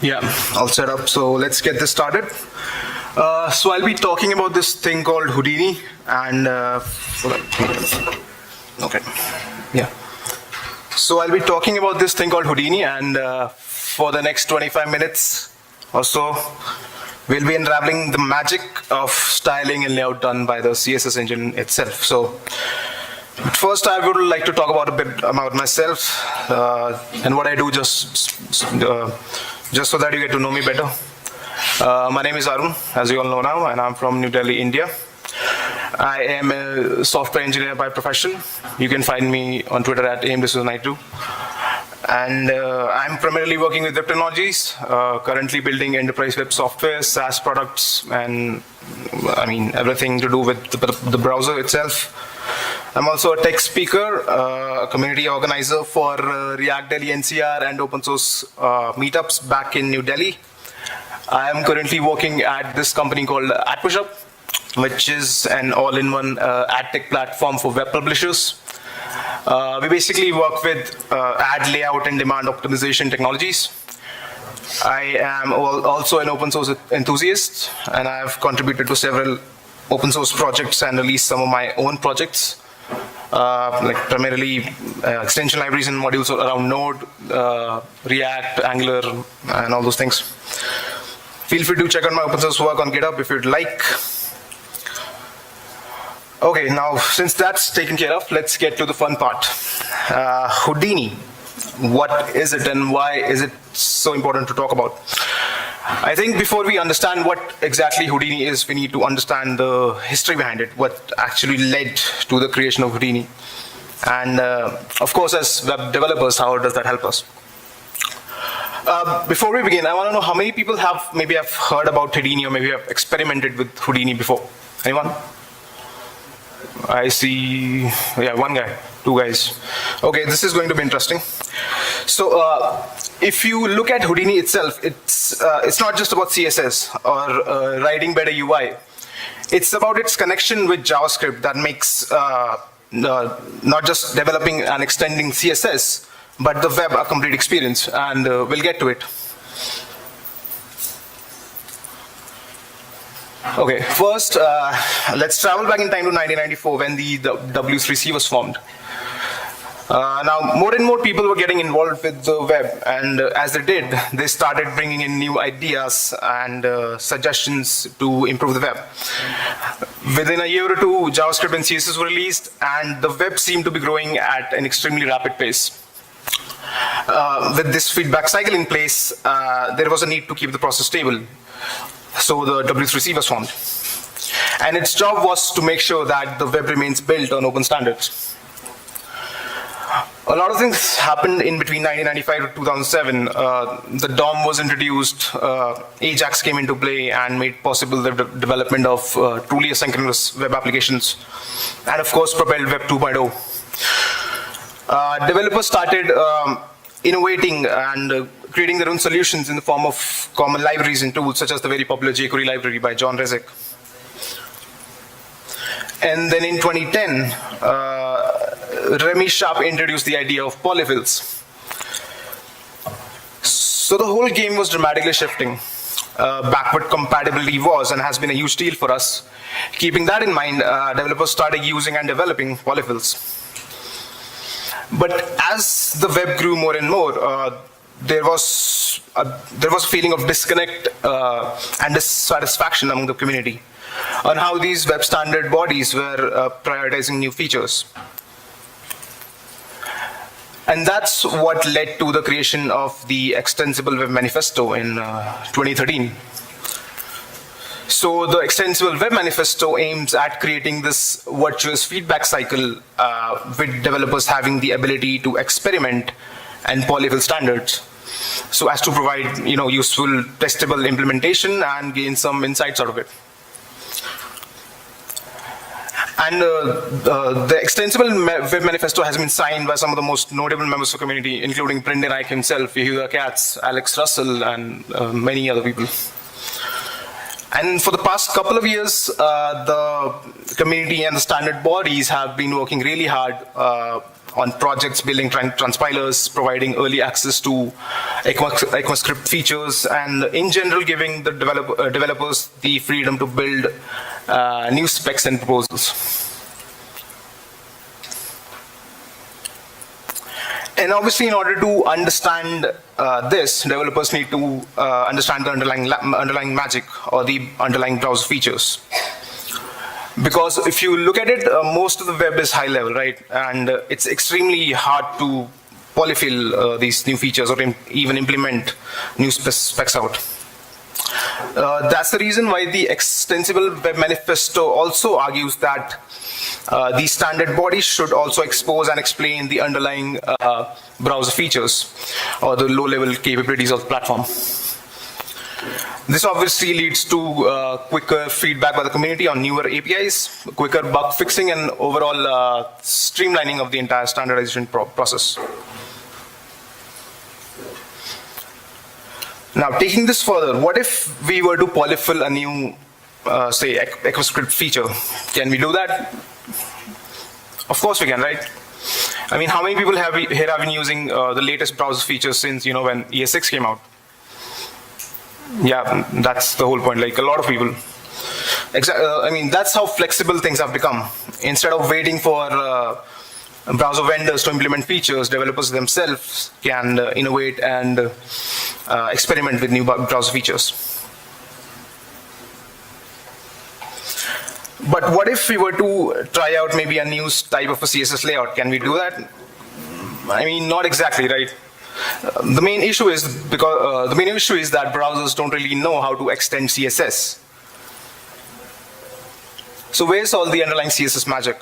Yeah, all set up. So let's get this started. So I'll be talking about this thing called Houdini, and okay, yeah. So I'll be talking about this thing called Houdini, and for the next 25 minutes or so, we'll be unraveling the magic of styling and layout done by the CSS engine itself. So first, I would like to talk about a bit about myself and what I do, just so that you get to know me better. My name is Arun, as you all know now, and I'm from New Delhi, India. I am a software engineer by profession. You can find me on Twitter at @amdesouza92. And I'm primarily working with web technologies, currently building enterprise web software, SaaS products, and I mean everything to do with the browser itself. I'm also a tech speaker, a community organizer for React Delhi NCR and open source meetups back in New Delhi. I am currently working at this company called AdPushUp, which is an all-in-one ad tech platform for web publishers. We basically work with ad layout and demand optimization technologies. I am also an open source enthusiast, and I have contributed to several open source projects and released some of my own projects, like primarily extension libraries and modules around Node, React, Angular, and all those things. Feel free to check out my open source work on GitHub if you'd like. Okay, now since that's taken care of, let's get to the fun part. Houdini, what is it and why is it so important to talk about? I think before we understand what exactly Houdini is, we need to understand the history behind it, what actually led to the creation of Houdini. And of course, as web developers, how does that help us? Before we begin, I want to know how many people have heard about Houdini or maybe have experimented with Houdini before. Anyone? I see, yeah, one guy, two guys. Okay, this is going to be interesting. So if you look at Houdini itself, it's not just about CSS or writing better UI. It's about its connection with JavaScript that makes not just developing and extending CSS, but the web a complete experience, and we'll get to it. Okay, first, let's travel back in time to 1994 when the W3C was formed. Now, more and more people were getting involved with the web, and as they did, they started bringing in new ideas and suggestions to improve the web. Within a year or two, JavaScript and CSS were released, and the web seemed to be growing at an extremely rapid pace. With this feedback cycle in place, there was a need to keep the process stable. So the W3C was formed. And its job was to make sure that the web remains built on open standards. A lot of things happened in between 1995 to 2007. The DOM was introduced, Ajax came into play and made possible the development of truly asynchronous web applications, and of course propelled Web 2.0. Developers started innovating and creating their own solutions in the form of common libraries and tools, such as the very popular jQuery library by John Resig. And then in 2010, Remy Sharp introduced the idea of polyfills. So the whole game was dramatically shifting. Backward compatibility was and has been a huge deal for us. Keeping that in mind, developers started using and developing polyfills. But as the web grew more and more, there was a feeling of disconnect and dissatisfaction among the community on how these web standard bodies were prioritizing new features. And that's what led to the creation of the Extensible Web Manifesto in 2013. So the Extensible Web Manifesto aims at creating this virtuous feedback cycle with developers having the ability to experiment and polyfill standards, so as to provide useful testable implementation and gain some insights out of it. And the Extensible Web Manifesto has been signed by some of the most notable members of the community, including Brendan Eich himself, Yehuda Katz, Alex Russell, and many other people. And for the past couple of years, the community and the standard bodies have been working really hard on projects, building transpilers, providing early access to ECMAScript features, and in general giving the developers the freedom to build new specs and proposals. And obviously, in order to understand this, developers need to understand the underlying magic or the underlying browser features. Because if you look at it, most of the web is high level, right? And it's extremely hard to polyfill these new features or even implement new specs out. That's the reason why the Extensible Web Manifesto also argues that the standard bodies should also expose and explain the underlying browser features or the low-level capabilities of the platform. This obviously leads to quicker feedback by the community on newer APIs, quicker bug fixing, and overall streamlining of the entire standardization process. Now, taking this further, what if we were to polyfill a new, say, ECMAScript feature? Can we do that? Of course we can, right? I mean, how many people here have been using the latest browser features since, when ES6 came out? Yeah, that's the whole point, like a lot of people. I mean, that's how flexible things have become. Instead of waiting for browser vendors to implement features, developers themselves can innovate and experiment with new browser features. But what if we were to try out maybe a new type of a CSS layout? Can we do that? I mean, not exactly, right? The main issue is that browsers don't really know how to extend CSS. So where's all the underlying CSS magic?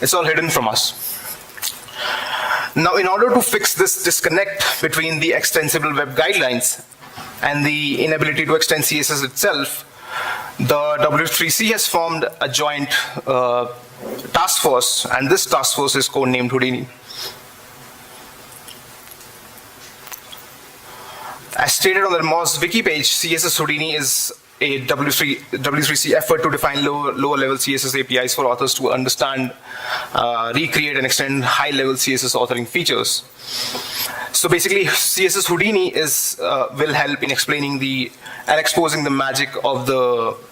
It's all hidden from us. Now, in order to fix this disconnect between the extensible web guidelines and the inability to extend CSS itself, the W3C has formed a joint task force, and this task force is codenamed Houdini. As stated on the Moz wiki page, CSS Houdini is a W3C effort to define lower level CSS APIs for authors to understand, recreate, and extend high level CSS authoring features. So basically, CSS Houdini will help in explaining and exposing the magic of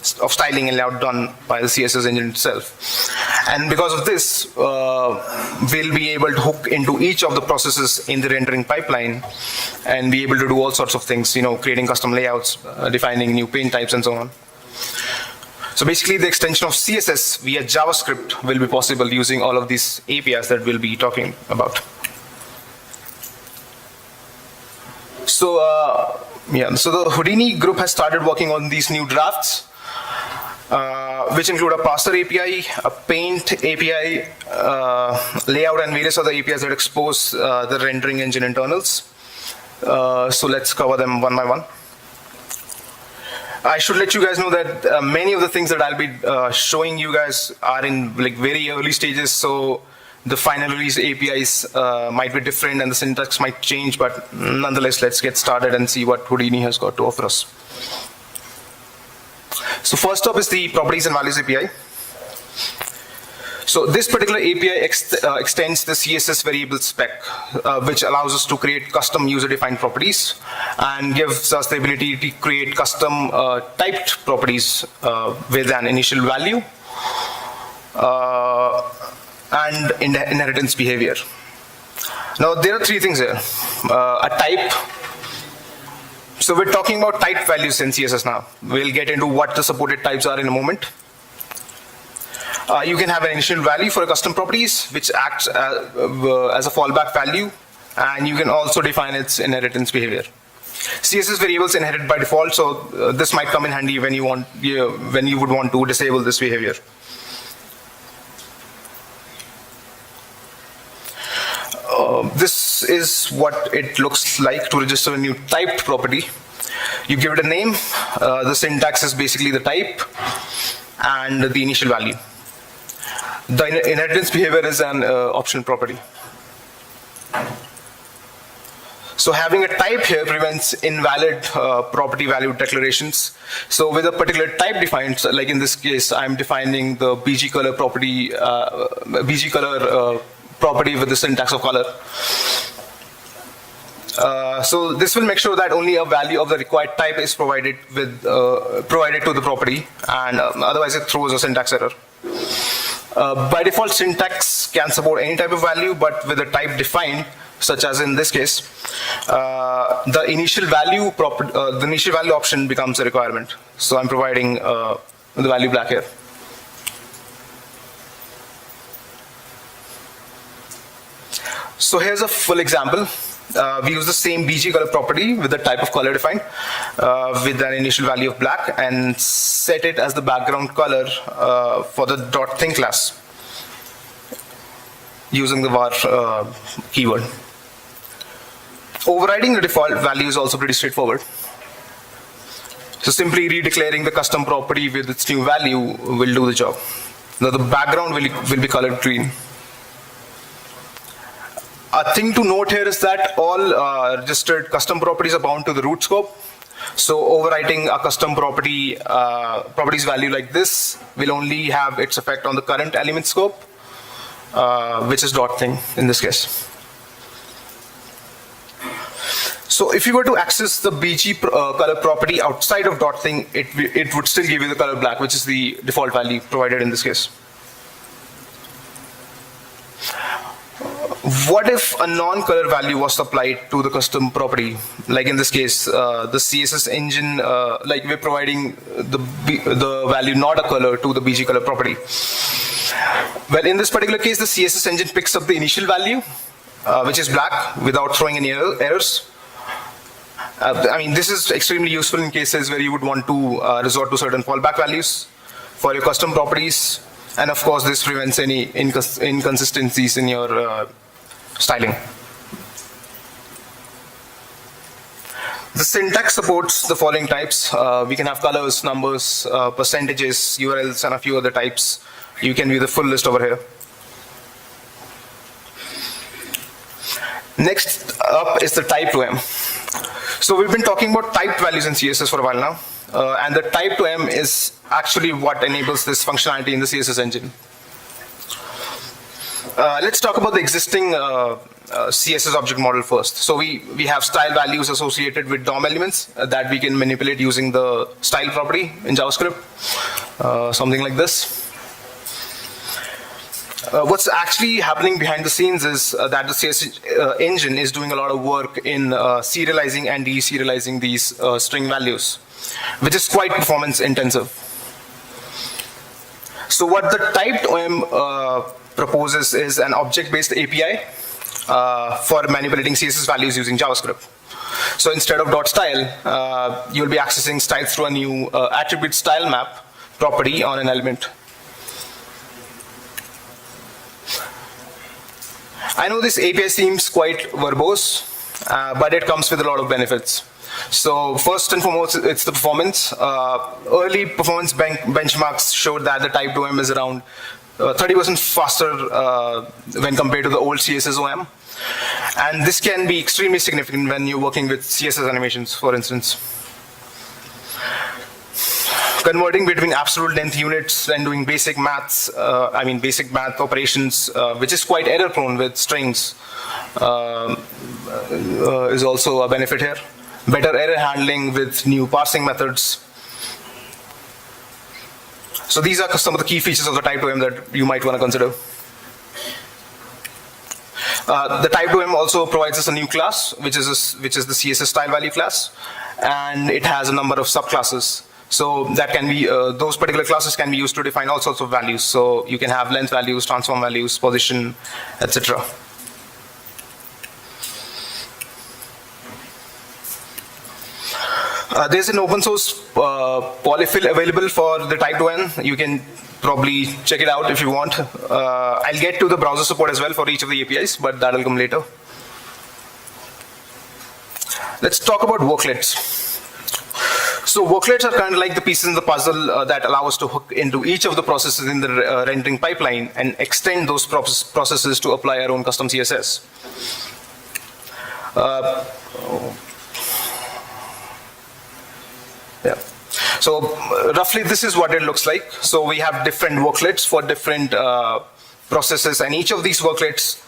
styling and layout done by the CSS engine itself. And because of this, we'll be able to hook into each of the processes in the rendering pipeline and be able to do all sorts of things, creating custom layouts, defining new paint types, and so on. So basically, the extension of CSS via JavaScript will be possible using all of these APIs that we'll be talking about. So the Houdini group has started working on these new drafts, which include a parser API, a paint API, layout, and various other APIs that expose the rendering engine internals. So let's cover them one by one. I should let you guys know that many of the things that I'll be showing you guys are in very early stages, so the final release APIs might be different and the syntax might change, but nonetheless, let's get started and see what Houdini has got to offer us. So first up is the Properties and Values API. So this particular API extends the CSS Variables spec, which allows us to create custom user-defined properties and gives us the ability to create custom typed properties with an initial value and inheritance behavior. Now, there are three things here. A type. So we're talking about type values in CSS now. We'll get into what the supported types are in a moment. You can have an initial value for a custom properties, which acts as a fallback value, and you can also define its inheritance behavior. CSS variables inherit by default, so this might come in handy when you would want to disable this behavior. This is what it looks like to register a new typed property. You give it a name, the syntax is basically the type, and the initial value. The inheritance behavior is an optional property. So having a type here prevents invalid property value declarations. So with a particular type defined, so like in this case, I'm defining the BG color property, property with the syntax of color. So this will make sure that only a value of the required type is provided to the property, and otherwise it throws a syntax error. By default, syntax can support any type of value, but with a type defined, such as in this case, the initial value option becomes a requirement. So I'm providing the value black here. So here's a full example. We use the same BG color property with the type of color defined with an initial value of black, and set it as the background color for the .thing class using the var keyword. Overriding the default value is also pretty straightforward. So simply redeclaring the custom property with its new value will do the job. Now the background will be colored green. A thing to note here is that all registered custom properties are bound to the root scope. So overwriting a custom property's value like this will only have its effect on the current element scope, which is .thing in this case. So if you were to access the BG color property outside of .thing, it would still give you the color black, which is the default value provided in this case. What if a non-color value was supplied to the custom property? Like in this case, the CSS engine, like we're providing the value not a color to the BG color property. Well, in this particular case, the CSS engine picks up the initial value, which is black, without throwing any errors. I mean, this is extremely useful in cases where you would want to resort to certain fallback values for your custom properties. And of course, this prevents any inconsistencies in your styling. The syntax supports the following types. We can have colors, numbers, percentages, URLs, and a few other types. You can view the full list over here. Next up is the type to M. So we've been talking about typed values in CSS for a while now. And the type to M is actually what enables this functionality in the CSS engine. Let's talk about the existing CSS object model first. So we have style values associated with DOM elements that we can manipulate using the style property in JavaScript, something like this. What's actually happening behind the scenes is that the CSS engine is doing a lot of work in serializing and deserializing these string values, which is quite performance intensive. So what the type to M proposes is an object-based API for manipulating CSS values using JavaScript. So instead of .style, you'll be accessing style through a new attribute style map property on an element. I know this API seems quite verbose, but it comes with a lot of benefits. So first and foremost, it's the performance. Early performance benchmarks showed that the type to M is around 30% faster when compared to the old CSS OM. And this can be extremely significant when you're working with CSS animations, for instance. Converting between absolute length units and doing basic maths, basic math operations, which is quite error prone with strings, is also a benefit here. Better error handling with new parsing methods. So these are some of the key features of the type to M that you might want to consider. The type to M also provides us a new class, which is the CSS style value class, and it has a number of subclasses. So that can be those particular classes can be used to define all sorts of values. So you can have length values, transform values, position, etc. There's an open source polyfill available for the type to M. You can probably check it out if you want. I'll get to the browser support as well for each of the APIs, but that'll come later. Let's talk about worklets. So worklets are kind of like the pieces in the puzzle that allow us to hook into each of the processes in the rendering pipeline and extend those processes to apply our own custom CSS. Uh, yeah. So roughly this is what it looks like. So we have different worklets for different processes, and each of these worklets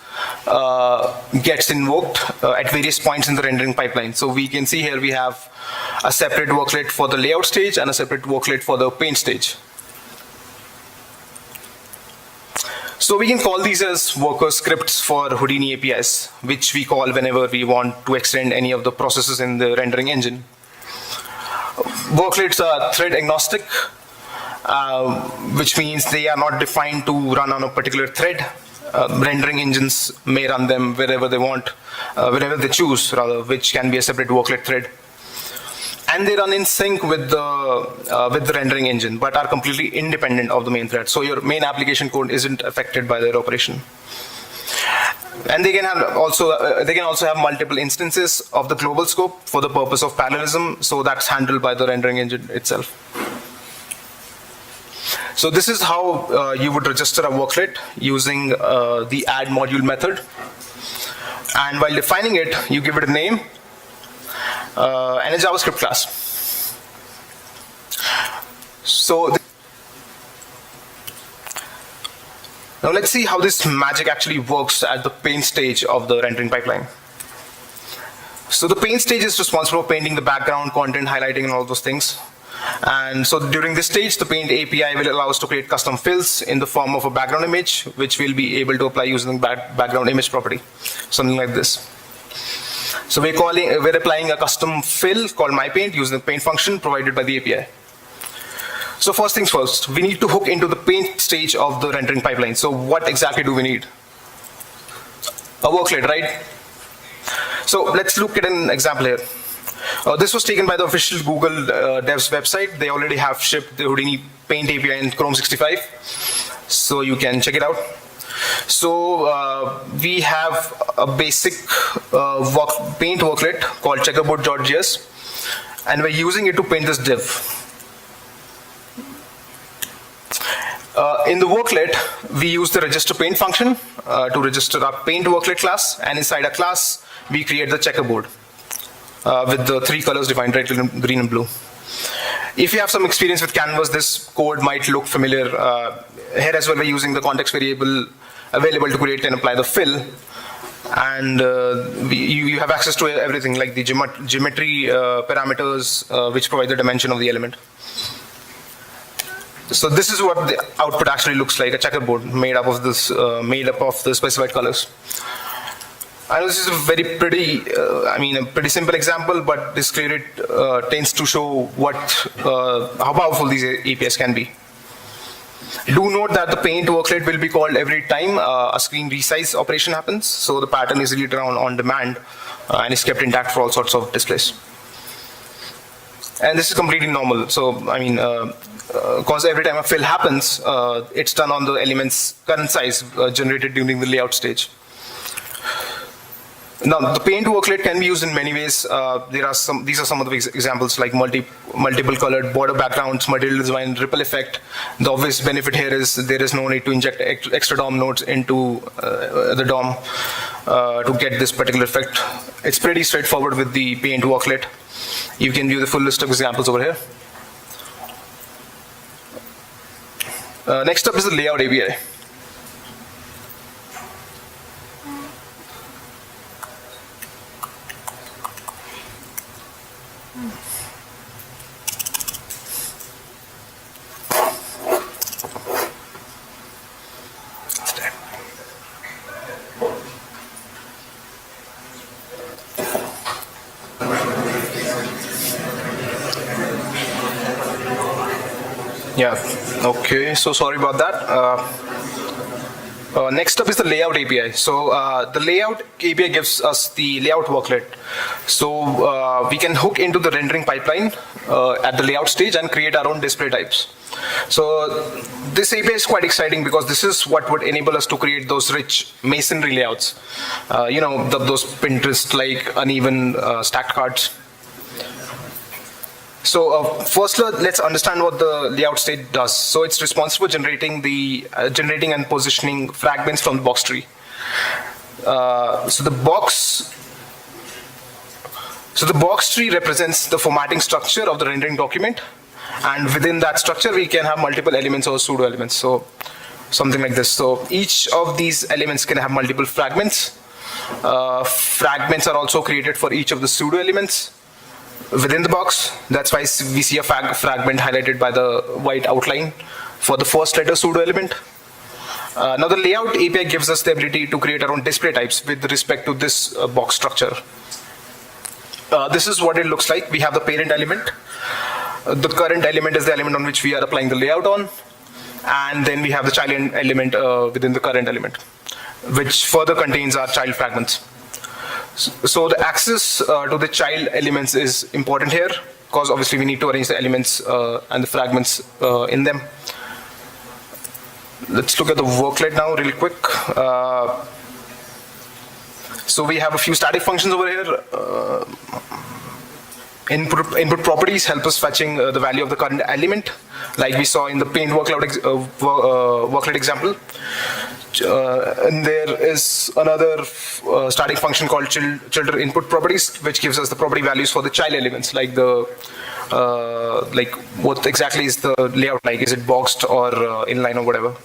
gets invoked at various points in the rendering pipeline. So we can see here we have a separate worklet for the layout stage and a separate worklet for the paint stage. So we can call these as worker scripts for Houdini APIs, which we call whenever we want to extend any of the processes in the rendering engine. Worklets are thread agnostic, which means they are not defined to run on a particular thread. Rendering engines may run them wherever they want, wherever they choose, rather, which can be a separate worklet thread. And they run in sync with the rendering engine, but are completely independent of the main thread. So your main application code isn't affected by their operation. And they can also have multiple instances of the global scope for the purpose of parallelism. So that's handled by the rendering engine itself. So this is how you would register a worklet using the add module method. And while defining it, you give it a name and a JavaScript class. So now let's see how this magic actually works at the paint stage of the rendering pipeline. So the paint stage is responsible for painting the background, content, highlighting, and all those things. And so during this stage, the paint API will allow us to create custom fills in the form of a background image, which we'll be able to apply using the background image property, something like this. So we're applying a custom fill called myPaint using the paint function provided by the API. So first things first, we need to hook into the paint stage of the rendering pipeline. So what exactly do we need? A worklet, right? So let's look at an example here. This was taken by the official Google devs website. They already have shipped the Houdini Paint API in Chrome 65, so you can check it out. So we have a basic paint worklet called checkerboard.js, and we're using it to paint this div. In the worklet, we use the register paint function to register our paint worklet class, and inside a class, we create the checkerboard with the three colors defined, red, green, and blue. If you have some experience with Canvas, this code might look familiar. Here as well, we're using the context variable available to create and apply the fill. And you have access to everything like the geometry parameters, which provide the dimension of the element. So this is what the output actually looks like, a checkerboard made up of the specified colors. I know this is a very pretty, a pretty simple example, but this clearly tends to show how powerful these APIs can be. Do note that the paint worklet will be called every time a screen resize operation happens. So the pattern is read on demand and is kept intact for all sorts of displays. And this is completely normal. So, because every time a fill happens, it's done on the element's current size generated during the layout stage. Now, the paint worklet can be used in many ways. These are some of the examples, like multiple colored border backgrounds, material design, ripple effect. The obvious benefit here is there is no need to inject extra DOM nodes into the DOM to get this particular effect. It's pretty straightforward with the paint worklet. You can view the full list of examples over here. Next up is the layout API. Yeah, okay, so sorry about that. Next up is the layout API. So the layout API gives us the layout worklet. So we can hook into the rendering pipeline at the layout stage and create our own display types. So this API is quite exciting because this is what would enable us to create those rich masonry layouts. Those Pinterest-like uneven stacked cards. So first, let's understand what the layout state does. So it's responsible for generating and positioning fragments from the box tree. So the box So the box tree represents the formatting structure of the rendering document, and within that structure we can have multiple elements or pseudo elements. So something like this. So each of these elements can have multiple fragments. Fragments are also created for each of the pseudo elements within the box. That's why we see a fragment highlighted by the white outline for the first letter pseudo element. Now the layout API gives us the ability to create our own display types with respect to this box structure. This is what it looks like. We have the parent element. The current element is the element on which we are applying the layout on. And then we have the child element within the current element, which further contains our child fragments. So the access to the child elements is important here, because obviously we need to arrange the elements and the fragments in them. Let's look at the worklet now really quick. So we have a few static functions over here. Input properties help us fetching the value of the current element, like we saw in the paint worklet example. And there is another static function called children input properties, which gives us the property values for the child elements, like the like what exactly is the layout like? Is it boxed or inline or whatever?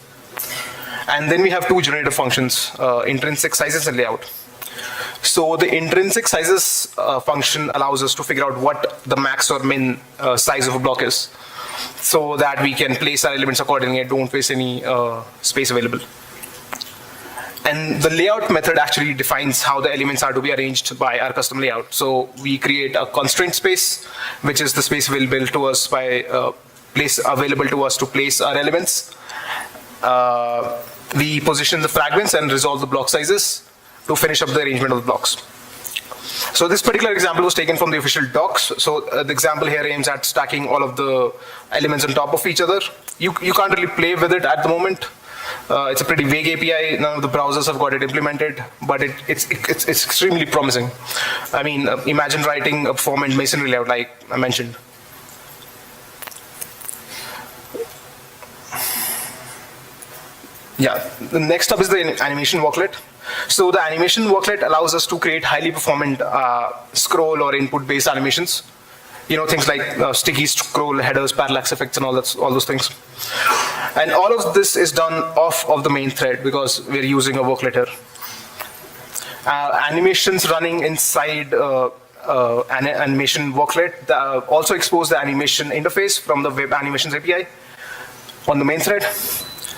And then we have two generator functions, intrinsic sizes and layout. So the intrinsic sizes function allows us to figure out what the max or min size of a block is, so that we can place our elements accordingly and don't waste any space available. And the layout method actually defines how the elements are to be arranged by our custom layout. So we create a constraint space, which is the space available to us by available to us to place our elements. We position the fragments and resolve the block sizes to finish up the arrangement of the blocks. So this particular example was taken from the official docs. So the example here aims at stacking all of the elements on top of each other. You can't really play with it at the moment. It's a pretty vague API. None of the browsers have got it implemented, but it's extremely promising. I mean, imagine writing a performant masonry layout like I mentioned. Yeah, the next up is the animation worklet. So the animation worklet allows us to create highly performant scroll or input-based animations. You know, things like sticky scroll, headers, parallax effects, and all those things. And all of this is done off of the main thread because we're using a worklet here. Animations running inside an animation worklet also expose the animation interface from the web animations API on the main thread.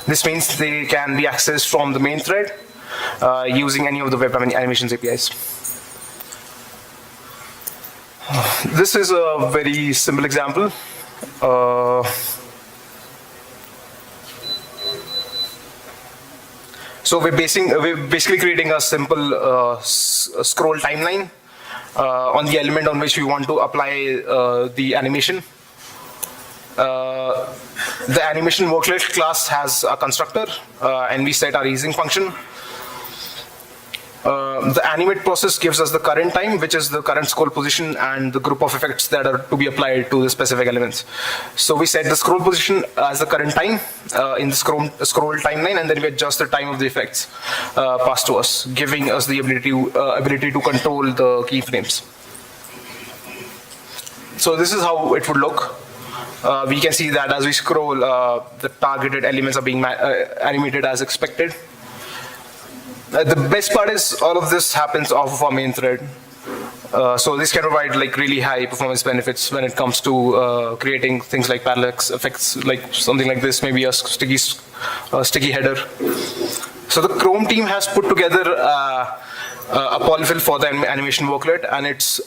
This means they can be accessed from the main thread using any of the web animations APIs. This is a very simple example. So we're basically creating a simple scroll timeline on the element on which we want to apply the animation. The animation worklet class has a constructor, and we set our easing function. The animate process gives us the current time, which is the current scroll position and the group of effects that are to be applied to the specific elements. So we set the scroll position as the current time in the scroll timeline, and then we adjust the time of the effects passed to us, giving us the ability to control the keyframes. So this is how it would look. We can see that as we scroll, the targeted elements are being animated as expected. The best part is all of this happens off of our main thread. So this can provide like really high performance benefits when it comes to creating things like parallax effects, like something like this, maybe a sticky header. So the Chrome team has put together a polyfill for the animation worklet, and it's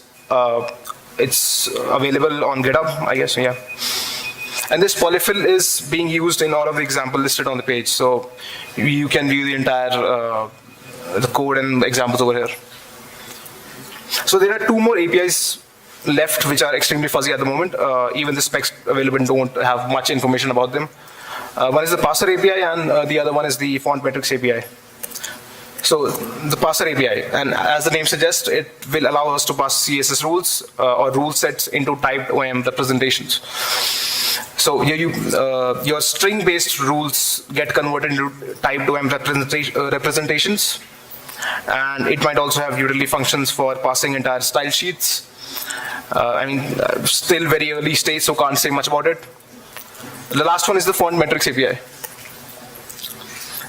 available on GitHub, I guess, yeah. And this polyfill is being used in all of the examples listed on the page. So you can view the entire the code and examples over here. So there are two more APIs left which are extremely fuzzy at the moment. Even the specs available don't have much information about them. One is the parser API, and the other one is the font metrics API. So the parser API, and as the name suggests, it will allow us to pass CSS rules or rule sets into typed OM representations. So your string-based rules get converted into typed OM representations, and it might also have utility functions for passing entire style sheets Still very early stage, so can't say much about it. The last one is the font metrics API.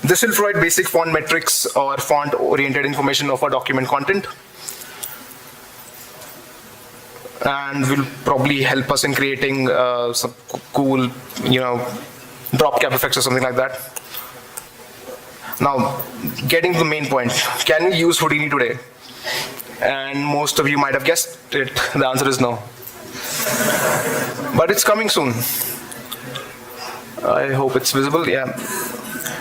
This will provide basic font metrics or font-oriented information of our document content, and will probably help us in creating some cool, drop cap effects or something like that. Now, getting to the main point, can we use Houdini today? And most of you might have guessed it. The answer is no. But it's coming soon. I hope it's visible. Yeah.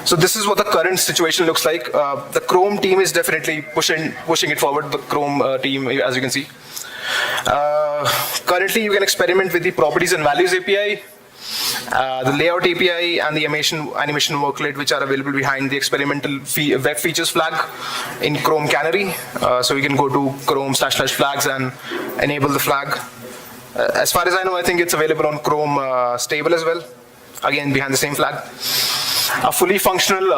So this is what the current situation looks like. The Chrome team is definitely pushing it forward. The Chrome team, as you can see. Currently, you can experiment with the properties and values API, the layout API, and the animation worklet, which are available behind the experimental web features flag in Chrome Canary. So you can go to Chrome//flags and enable the flag. As far as I know, I think it's available on Chrome stable as well. Again, behind the same flag. A fully functional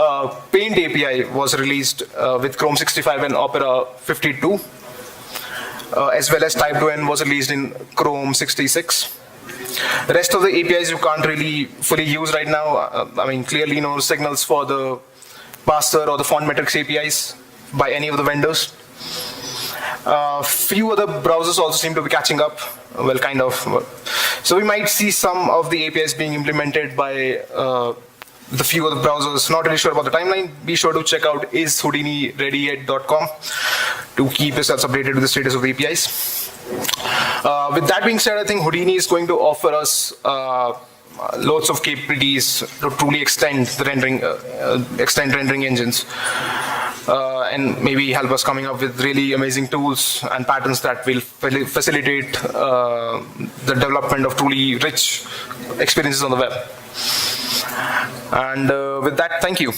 Paint API was released with Chrome 65 and Opera 52, as well as Type2N was released in Chrome 66. The rest of the APIs you can't really fully use right now. Clearly no signals for the parser or the font metrics APIs by any of the vendors. Few other browsers also seem to be catching up. Well, kind of. So we might see some of the APIs being implemented by the few other browsers. Not really sure about the timeline. Be sure to check out ishoudinireadyyet.com to keep yourselves updated with the status of the APIs. With that being said, I think Houdini is going to offer us lots of capabilities to truly extend the rendering engines, and maybe help us coming up with really amazing tools and patterns that will facilitate the development of truly rich experiences on the web. And with that, thank you.